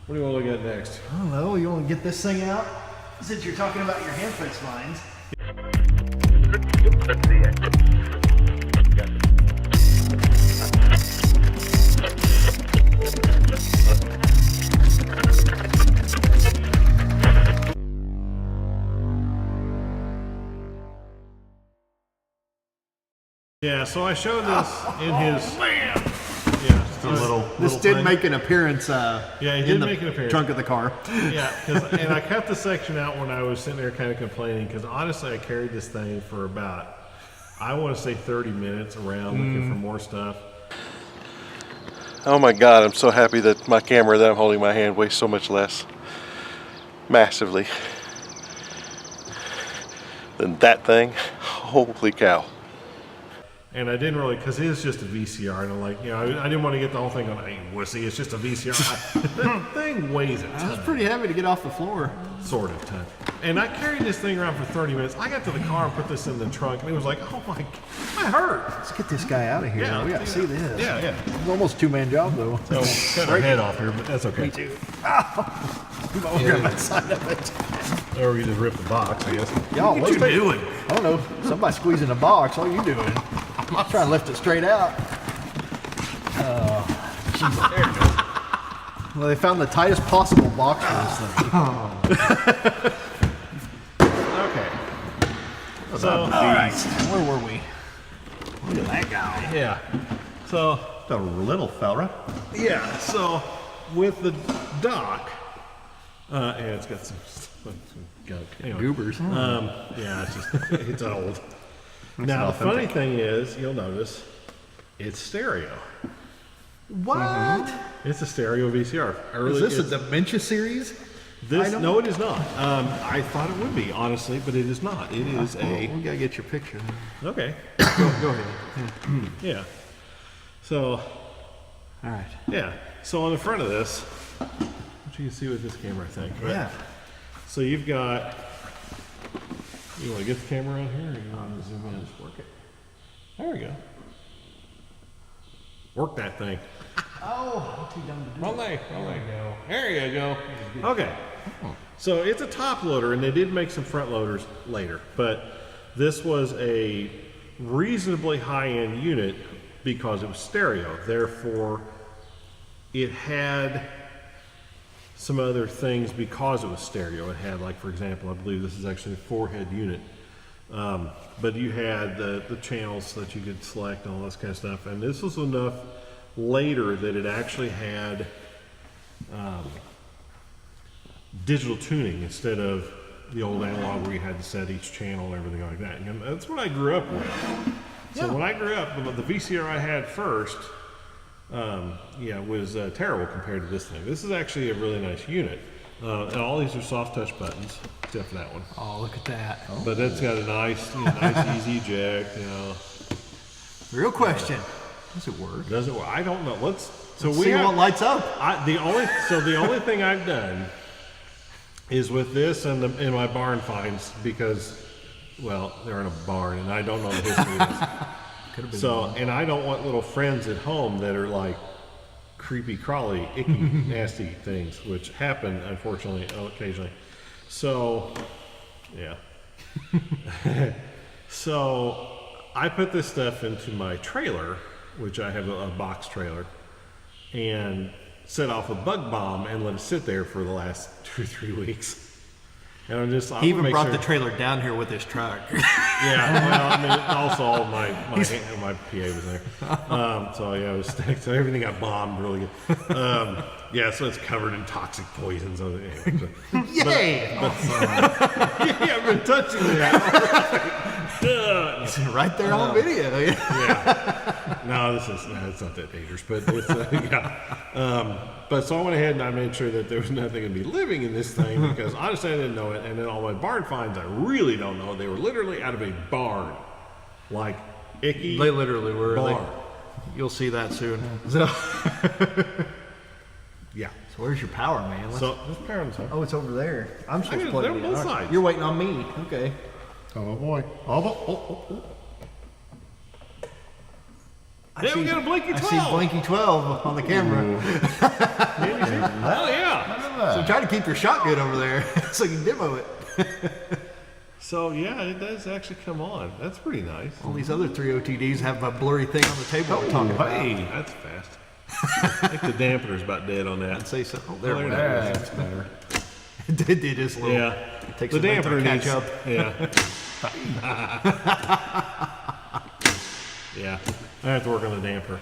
What do you want to look at next? I don't know. You want to get this thing out? Since you're talking about your Hamfest lines. Yeah, so I showed this in his. Man. Yeah, just a little. This little did thing. make an appearance. Yeah, he did make an appearance. Trunk of the car. Yeah, and I cut the section out when I was sitting there kind of complaining because honestly, I carried this thing for about, I want to say 30 minutes around looking for more stuff. Oh my God, I'm so happy that my camera that I'm holding in my hand weighs so much less. Massively. Than that thing. Holy cow. And I didn't really, because it is just a VCR, and I'm like, you know, I didn't want to get the whole thing on, hey, wussy, it's just a VCR. That thing weighs a ton. That's pretty heavy to get off the floor. Sort of ton. And I carried this thing around for 30 minutes. I got to the car and put this in the trunk, and it was like, oh my, I hurt. Let's get this guy out of here. Yeah, We got to see this. Yeah, yeah. It's almost a two-man job, though. So, cut our head off here, but that's okay. Me too. Ow! You won't grab that side of it. Or we just rip the box, I guess. Y'all, what you doing? I don't know. Somebody squeezing a box. What are you doing? I'm trying to lift it straight out. Oh, there you go. Well, they found the tightest possible box for this thing. Okay. So, All right. Where were we? Look at that guy. yeah. So, The little fella. yeah, so with the dock, yeah, it's got some gunk. Anyway, Goobers. Yeah, it's just, it's old. Now, the funny thing is, you'll notice, it's stereo. What? It's a stereo VCR. Is this a Dementia series? This, no, it is not. I thought it would be, honestly, but it is not. It is a... We gotta get your picture. Okay. Go ahead. Yeah. So, All right. yeah. So on the front of this, which you can see with this camera, I think. Right? Yeah. So you've got... You want to get the camera out here, or you want to zoom in and just work it? There we go. Work that thing. Oh, I'm too dumb to do Wrong leg. There you go. Okay. So it's a top loader, and they did make some front loaders later, but this was a reasonably high-end unit because it was stereo. Therefore, it had some other things because it was stereo. It had, like, for example, I believe this is actually a 4-head unit. But you had the channels that you could select and all this kind of stuff. And this was enough later that it actually had digital tuning instead of the old analog where you had to set each channel and everything like that. And that's what I grew up with. So when I grew up, the VCR I had first, yeah, was terrible compared to this thing. This is actually a really nice unit. And all these are soft touch buttons, except for that one. Oh, look at that. But it's got a nice, nice easy eject, Real question. Does it work? Does it work? I don't know. Let's See what lights up. the only thing I've done is with this and my barn finds, because, well, they're in a barn and I don't know the history of this. So, and I don't want little friends at home that are like creepy, crawly, icky, nasty things, which happen, unfortunately, occasionally. So, yeah. So, I put this stuff into my trailer, which I have a box trailer, and set off a bug bomb and let it sit there for the last 2 or 3 weeks. And He even brought the trailer down here with his truck. Yeah, well, I mean, also all my PA was there. So yeah, it was stacked. So everything got bombed really good. Yeah, so it's covered in toxic poisons. Anyway, Yay! yeah, I've been touching that. It's right there on video. Yeah. No, it's not that dangerous, but it's yeah. But so I went ahead and I made sure that there was nothing going to be living in this thing, because honestly I didn't know it. And then all my barn finds I really don't know. They were literally out of a barn, like icky. They literally were. Barn. You'll see that soon. So, yeah. So where's your power, man? So there's power on the side. Oh, it's over there. I'm supposed to They're plug on it both in. sides. You're waiting on me. Okay. Oh boy. Oh. Yeah, we got a blinky 12. I see blinky 12 on the camera. Hell yeah. So try to keep your shot good over there so you can demo it. So yeah, it does actually come on. That's pretty nice. All these other 3OTDs have a blurry thing on the table we're talking about. Hey, that's fast. I think the dampener's about dead on that. I'd say so. Oh, There there we we go. go. That's better. It did this little. Yeah. Takes The a minute to dampener catch needs, up. Yeah. Yeah. I have to work on the damper.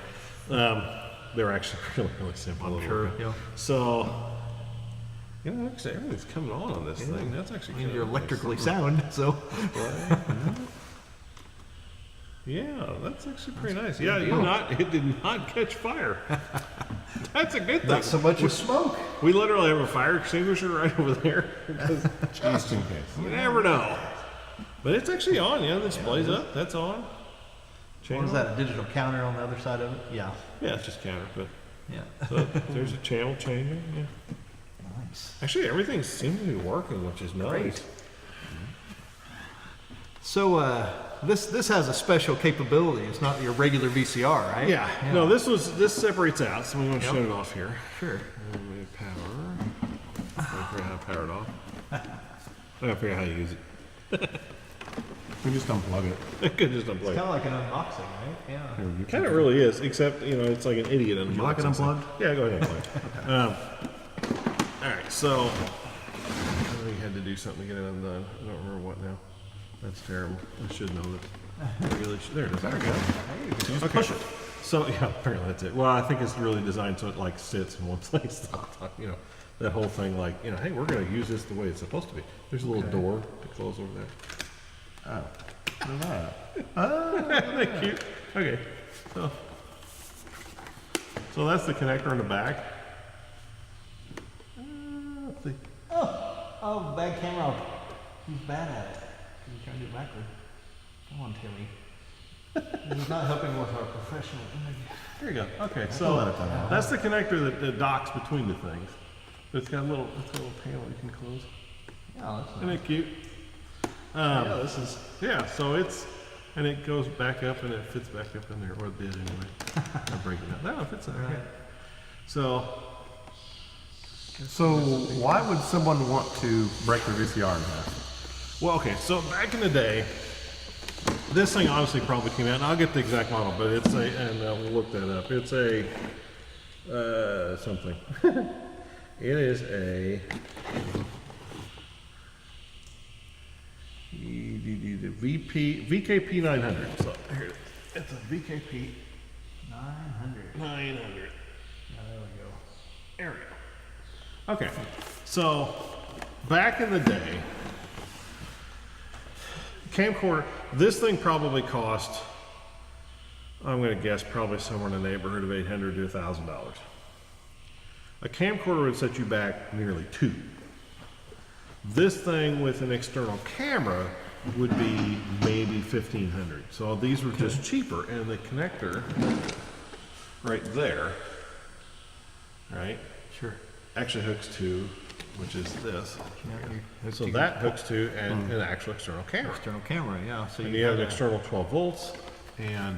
They're actually really simple. I'm sure, yeah. So, you know, actually everything's coming on this thing. That's actually kind You're of electrically sound, so. Yeah, that's actually pretty nice. Yeah, it did not catch fire. That's a good thing. Not so much as smoke. We literally have a fire extinguisher right over there. Just in case. You never know. But it's actually on, yeah. This plays up. That's on. What Channel. is that, a digital counter on the other side of it? Yeah. Yeah, it's just counter, but Yeah. so there's a channel changer. Yeah. Nice. Actually, everything seems to be working, which is nice. Great. So this has a special capability. It's not your regular VCR, right? Yeah. No, this separates out, so we're going to shut it off here. Sure. And we power. I figure out how to power it off. I gotta figure out how to use it. We just unplug it. I could just unplug Kind it. of like an unboxing, right? Yeah. Kind of really is, except it's like an idiot unboxing. you like it unplugged? Yeah, go ahead. Go ahead. All right, so we had to do something to get it undone. I don't remember what now. That's terrible. I should know that. I really should. There it is. There we go. Just Okay. push it. So yeah, apparently that's it. Well, I think it's really designed so it like sits in one place. You know, that whole thing, like, you know, hey, we're going to use this the way it's supposed to be. There's a little door to close over there. Oh. Look at that. Isn't that cute? Okay, so that's the connector in the back. Let's see. Oh, bad camera. He's bad at it. He's trying to do it backward. Come on, Timmy. He's not helping with our professional image. Here you go. Okay, so let it come out. that's the connector that docks between the things. It's got a little panel you can close. Yeah, that's Isn't it cute? yeah, this is. Yeah, so and it goes back up and it fits back up in there, or it did anyway. I'll break it out. No, it fits in there. Right. So, So why would someone want to break their VCR in half? well, okay, so back in the day, this thing obviously probably came out, and I'll get the exact model, but it's and we'll look that up. It's a, something. It is a VKP-900. So here it is. It's a VKP 900. 900. There we go. There we go. Okay, so back in the day, camcorder, this thing probably cost, I'm going to guess, probably somewhere in the neighborhood of $800 to $1,000. A camcorder would set you back nearly $2,000. This thing with an external camera would be maybe $1,500. So these were just cheaper, and the connector right there, right, Sure. actually hooks to, which is this. Yeah, So that hooks to an actual external camera. external camera, yeah. So And you have an external 12 volts, and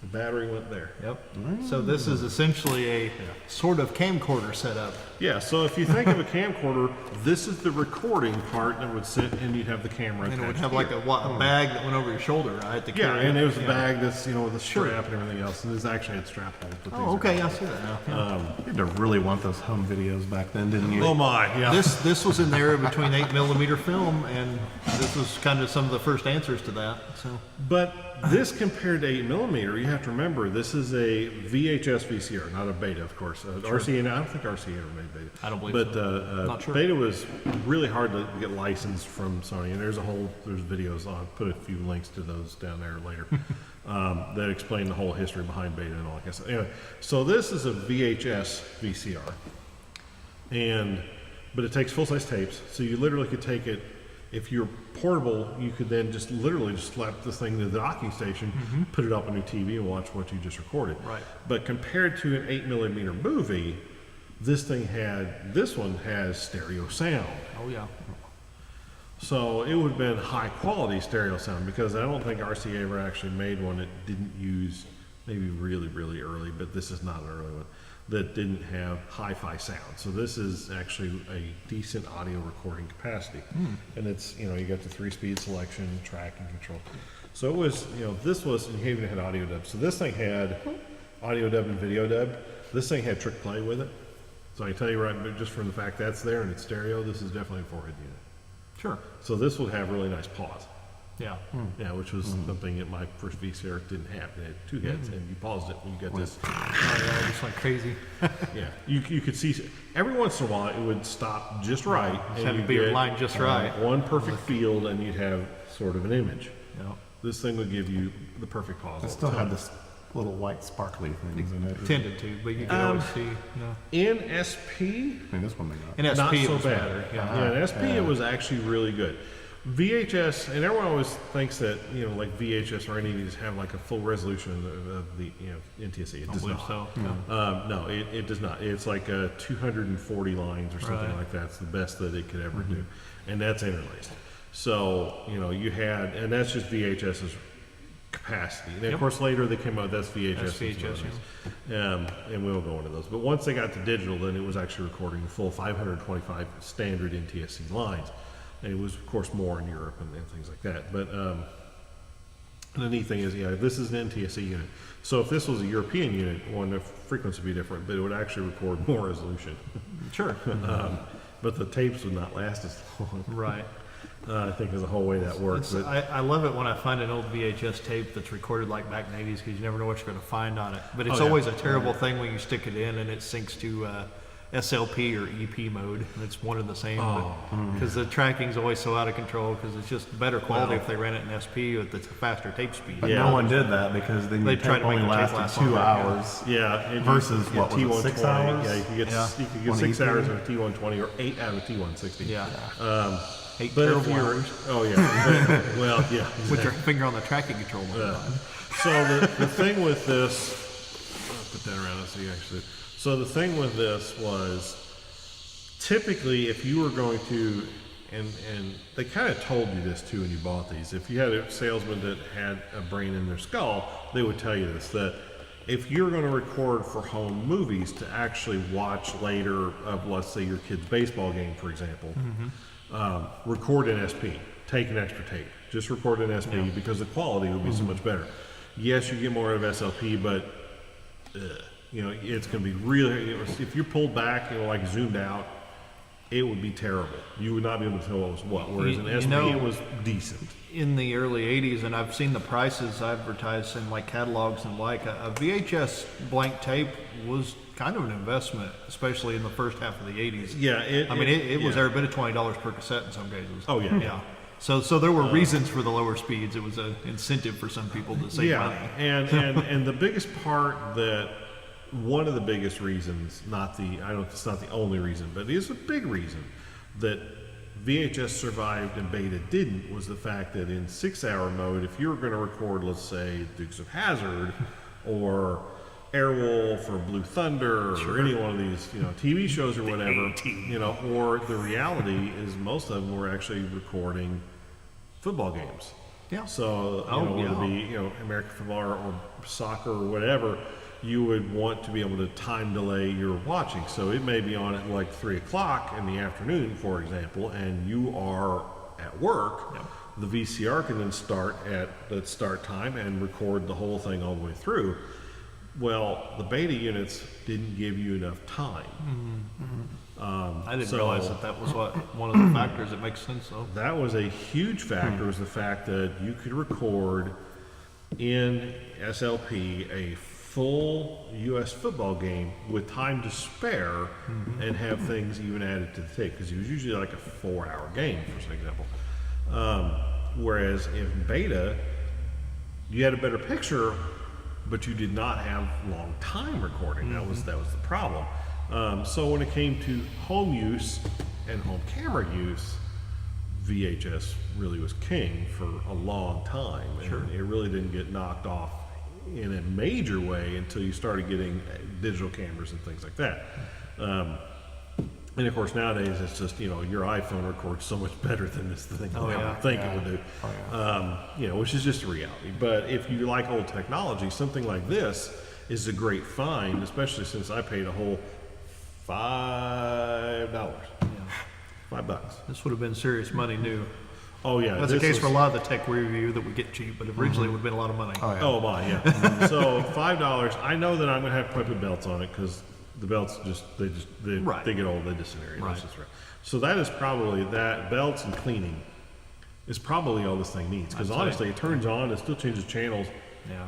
the battery went there. Yep. So this is essentially a sort of camcorder setup. Yeah, so if you think of a camcorder, this is the recording part that would sit, and you'd have the camera And it would attached have like here. a bag that went over your shoulder, right? To Yeah, carry and it was a yeah. bag that's, with a strap and everything else, and this actually had strap holes. but these Oh, are okay, not. I see that now. Yeah. You had to really want those home videos back then, didn't you? Oh my, yeah. This was in the area between 8mm film, and this was kind of some of the first answers to that. So But this compared to 8mm, you have to remember, this is a VHS VCR, not a beta, of course. RCA, I don't think RCA ever made beta. I don't believe but, so. Not sure. Beta was really hard to get licensed from Sony, and there's videos. I'll put a few links to those down there later that explain the whole history behind beta and all that kind of stuff. Anyway, so this is a VHS VCR, but it takes full-size tapes, so you literally could take it. If you're portable, you could then just literally just slap this thing to the docking station, put it up on your TV, and watch what you just recorded. Right. But compared to an 8mm movie, this one has stereo sound. oh yeah. So it would have been high quality stereo sound, because I don't think RCA ever actually made one that didn't use maybe really, really early, but this is not an early one, that didn't have hi-fi sound. So this is actually a decent audio recording capacity. And it's, you got the 3-speed selection, track and control. So it was, this was, and you even had audio dub. So this thing had audio dub and video dub. This thing had trick play with it. So I can tell you right, but just from the fact that's there and it's stereo, this is definitely a 4-head unit. Sure. So this would have really nice pause. Yeah. Yeah, which was something that my first VCR didn't have. It had 2 heads, and you paused it when you got this. Oh, yeah, just like crazy. Yeah, you could see every once in a while it would stop just right, Just had to be aligned just right. one perfect field, and you'd have sort of an image. Yeah. This thing would give you the perfect pause. It all still the had time. this little white sparkly things in it. Tended to, but you could always see. No. In SP, I mean, this one may not. In SP, not it so was bad. better. Yeah. Yeah, in SP it was actually really good. VHS, and everyone always thinks that like VHS or any of these have like a full resolution of the NTSC. It does believe not. so. No. No, it does not. It's like 240 lines or something Right. like that. It's the best that it could ever do, and that's interlaced. So you had, and that's just VHS's capacity. And then of course later they came out that's VHS. That's VHS, and we won't go into those. But once they got to digital, then it was actually recording the full 525 standard NTSC lines. And it was, of course, more in Europe and things like that. But the neat thing is, this is an NTSC unit. So if this was a European unit, the frequency would be different, but it would actually record more resolution. Sure. But the tapes would not last as long. Right. I think is the whole way that works. But I love it when I find an old VHS tape that's recorded like back in the 80s because you never know what you're going to find on it. But it's Oh, yeah. always a terrible thing when you stick it in and it syncs to SLP or EP mode. And it's one and the same. Because the tracking's always so out of control because it's just better quality if they ran it in SP with the faster tape speed. But Yeah. no one did that because then They your tried tape to make only the tape lasted last 2 longer, hours. versus what was it, T120. 6 hours? Yeah, you could get Yeah. you could get On 6 EP? hours of T120 or 8 out of T160. Yeah. Hate But if terrible you're, hours. oh yeah, well yeah. With your finger on the tracking control. So the thing with this, I'll put that around and see actually. So the thing with this was, typically if you were going to, and they kind of told you this too when you bought these. If you had a salesman that had a brain in their skull, they would tell you this, that if you're going to record for home movies to actually watch later of, let's say, your kid's baseball game, for example, record in SP. Take an extra tape. Just record in SP because the quality would be so much better. Yes, you get more out of SLP, but it's going to be really. If you're pulled back, like zoomed out, it would be terrible. You would not be able to tell what was what. Whereas in SP, it was decent. In the early 80s, and I've seen the prices advertised in like catalogs and like a VHS blank tape was kind of an investment, especially in the first half of the 80s. Yeah, it was every bit of $20 per cassette in some cases. Oh, yeah. Yeah. So there were reasons for the lower speeds. It was an incentive for some people to save money. and the biggest part that one of the biggest reasons, it's not the only reason, but it is a big reason that VHS survived and Beta didn't, was the fact that in 6-hour mode, if you were going to record, let's say, Dukes of Hazzard or Airwolf or Blue Thunder or any one of these, TV shows or whatever, or the reality is most of them were actually recording football games. Yeah. So, whether it be, American football or soccer or whatever, you would want to be able to time delay your watching. So it may be on at like 3 o'clock in the afternoon, for example, and you are at work. Yep. The VCR can then start at the start time and record the whole thing all the way through. Well, the Beta units didn't give you enough time. I didn't realize that was one of the factors. It makes sense, though. That was a huge factor, was the fact that you could record in SLP a full U.S. football game with time to spare and have things even added to the tape, because it was usually like a 4-hour game, for example. Whereas in Beta, you had a better picture, but you did not have long time recording. That was the problem. So when it came to home use and home camera use, VHS really was king for a long time. And it really didn't get knocked off in a major way until you started getting digital cameras and things like that. And of course, nowadays it's just, you know, your iPhone records so much better than this thing Oh, I yeah. would think it would do. You know, which is just a reality. But if you like old technology, something like this is a great find, especially since I paid a whole $5. $5. This would have been serious money new. Oh yeah, That's the this case was- for a lot of the tech we review that we get cheap, but originally it would have been a lot of money. Oh my, yeah. So $5. I know that I'm gonna have to put belts on it because the belts Right. they get old, they disintegrate. Right. That's just right. So that is probably that belts and cleaning is probably all this thing needs because I'd say. honestly, it turns on, it still changes channels. Yeah.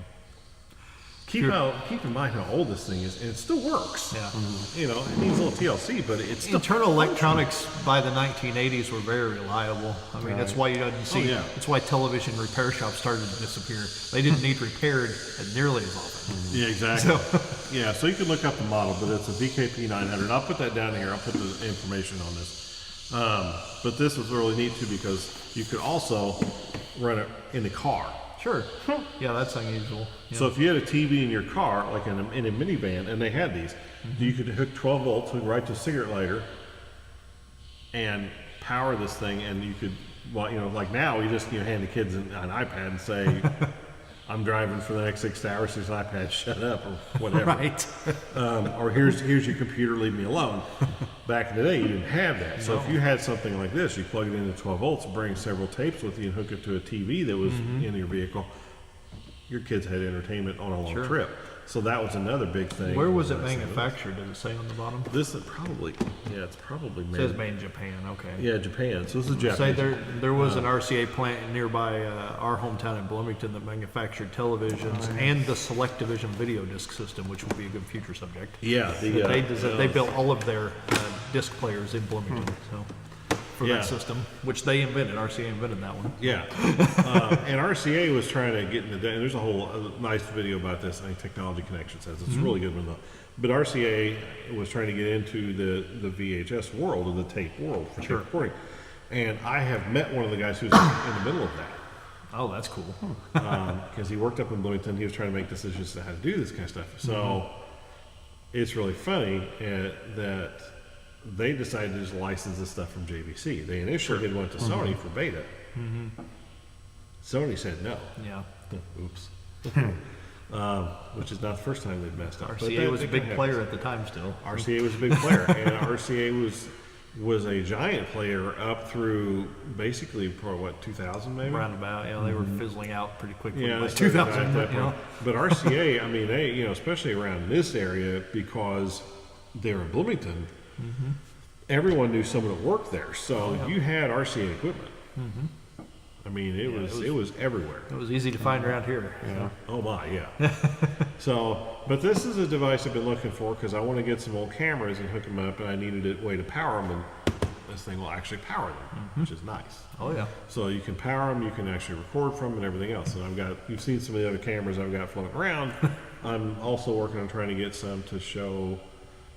Keep in mind how old this thing is, and it still works. Yeah. You know, it needs a little TLC, but it's still Internal electronics by the 1980s were very reliable. I mean, that's why you didn't see. yeah. That's why television repair shops started to disappear. They didn't need repaired nearly as often. Yeah, exactly. Yeah, so you can look up the model, but it's a VKP-900. I'll put that down here. I'll put the information on this. But this was really neat too because you could also run it in the car. Sure. Yeah, that's unusual. Yeah. So if you had a TV in your car, like in a minivan, and they had these, you could hook 12 volts right to a cigarette lighter and power this thing, and you could, well, you know, like now you just hand the kids an iPad and say, I'm driving for the next 6 hours. Here's an iPad, shut up, or whatever. Right. Or here's your computer, leave me alone. Back in the day, you didn't have that. So if you had something like this, you plug it into 12 volts, bring several tapes with you, and hook it to a TV that was in your vehicle. Your kids had entertainment on a long Sure. trip. So that was another big thing. Where was it manufactured? Does it say on the bottom? This is probably, yeah, it's probably It says made. made in Japan. Okay. Yeah, Japan. So this is Say Japanese. there was an RCA plant nearby our hometown in Bloomington that manufactured televisions and the Select Division video disc system, which would be a good future subject. Yeah, They built all of their disc players in Bloomington, so for Yeah. that system, which they invented. RCA invented that one. Yeah, and RCA was trying to get into that. And there's a whole nice video about this. I think Technology Connection says it's a really good one though. But RCA was trying to get into the VHS world, or the tape world for tape recording. And I have met one of the guys who's in the middle of that Oh, that's cool. because he worked up in Bloomington. He was trying to make decisions on how to do this kind of stuff. So it's really funny that they decided to just license this stuff from JVC. They initially had went to Sony for beta. Sony said no. Yeah. Oops. Which is not the first time they've messed up. But RCA that- was a that big kinda player happens. at the time still. RCA was a big player, and RCA was a giant player up through basically probably what 2000 maybe. Roundabout, they were fizzling out pretty quickly Yeah, by they started 2000. at that You know? point. But RCA, I mean, they especially around this area because they were in Bloomington. Everyone knew someone that worked there, so you had RCA equipment. I mean, it was everywhere. It was easy to find around here. Yeah. Oh my, yeah. So, but this is a device I've been looking for because I want to get some old cameras and hook them up, and I needed a way to power them, and this thing will actually power them, which is nice. Oh yeah. So you can power them, you can actually record from them and everything else. And you've seen some of the other cameras I've got floating around. I'm also working on trying to get some to show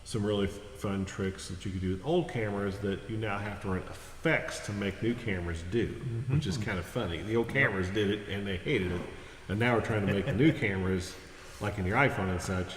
some really fun tricks that you could do with old cameras that you now have to run effects to make new cameras do, which is kind of funny. The old cameras did it and they hated it. And now we're trying to make the new cameras, like in your iPhone and such,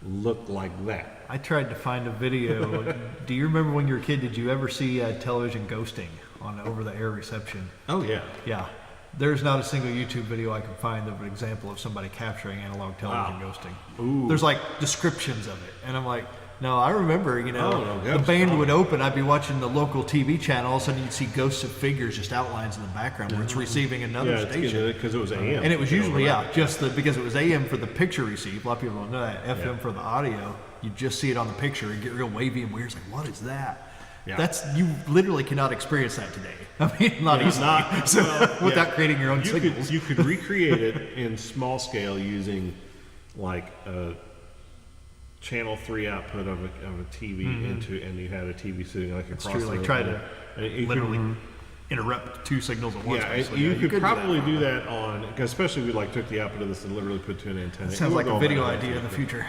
look like that. I tried to find a video. Do you remember when you were a kid? Did you ever see television ghosting on over-the-air reception? Oh yeah. Yeah. There's not a single YouTube video I can find of an example of somebody capturing analog television ghosting. Ooh. There's like descriptions of it, and I'm like, no, I remember, no, the band would open, I'd be watching the local TV channel, all of a sudden you'd see ghosts of figures, just outlines in the background where it's receiving another Yeah, station. because it was AM. And it was usually, overnight. because it was AM for the picture receive. A lot of people don't know that. FM for the audio. You just see it on the picture and get real wavy and weird. It's like, what is that? Yeah. You literally cannot experience that today. I mean, not easily. Without creating your own signals. You could recreate it in small scale using like a channel 3 output of a TV and you had a TV sitting like across true, the like try to and you could- literally interrupt two signels at once. yeah, basically. you could do probably that. do that on, because especially if we like took the output of this and literally put to an antenna. Sounds like a We'll go video about that. idea in the future.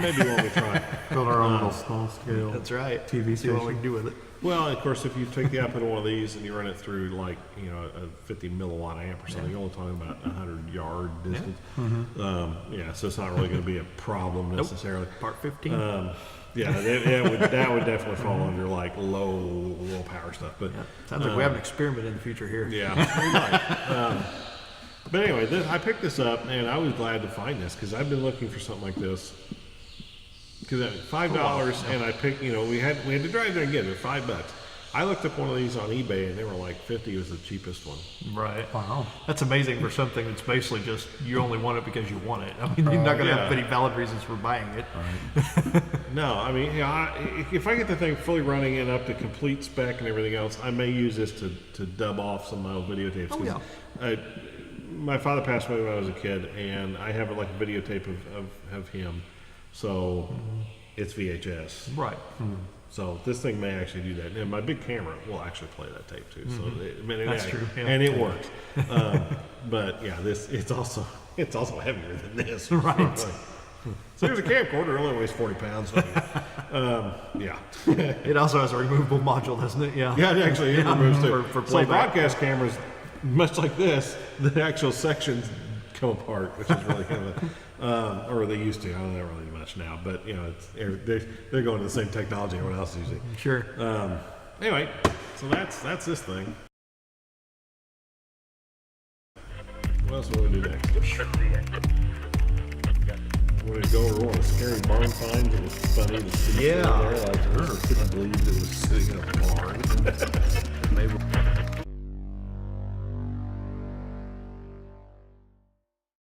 Maybe when we try. Build our own little small scale. That's right. TV See what we station. can do with it. Well, of course, if you take the output of one of these and you run it through like, you know, a 50 milliwatt amp or something, you're only talking about 100 yard distance. Yeah, so it's not really going to be a problem necessarily. Part 15. Yeah, that would definitely fall under like low power stuff. But Sounds like we have an experiment in the future here. yeah, we might. But anyway, I picked this up and I was glad to find this because I've been looking for something like this. Because at $5, and I picked, you know, we had to drive there and get it for $5. I looked up one of these on eBay and they were like 50 was the cheapest one. Right. Wow. That's amazing for something that's basically just you only want it because you want it. I mean, you're not going to have any valid reasons for buying it. No, I mean, you know, if I get the thing fully running and up to complete spec and everything else, I may use this to dub off some of my old videotapes. Oh, yeah. My father passed away when I was a kid, and I have like a videotape of him. So it's VHS. Right. So this thing may actually do that. And my big camera will actually play that tape too. So That's true. Yeah. And it works. But yeah, it's also heavier than this. Right. So here's a camcorder, it only weighs 40 pounds. So, yeah. It also has a removable module, doesn't it? Yeah. Yeah, it actually it removes too. For So playback. broadcast cameras, much like this, the actual sections come apart, which is really kind of or they used to. I don't know really much now, but you know, they're going to the same technology everyone else is using. Sure. Anyway, so that's this thing. What else will we do next? We're going to go over one of the scary barn finds. It was funny to see. Yeah. There, like, I couldn't believe it was sitting up.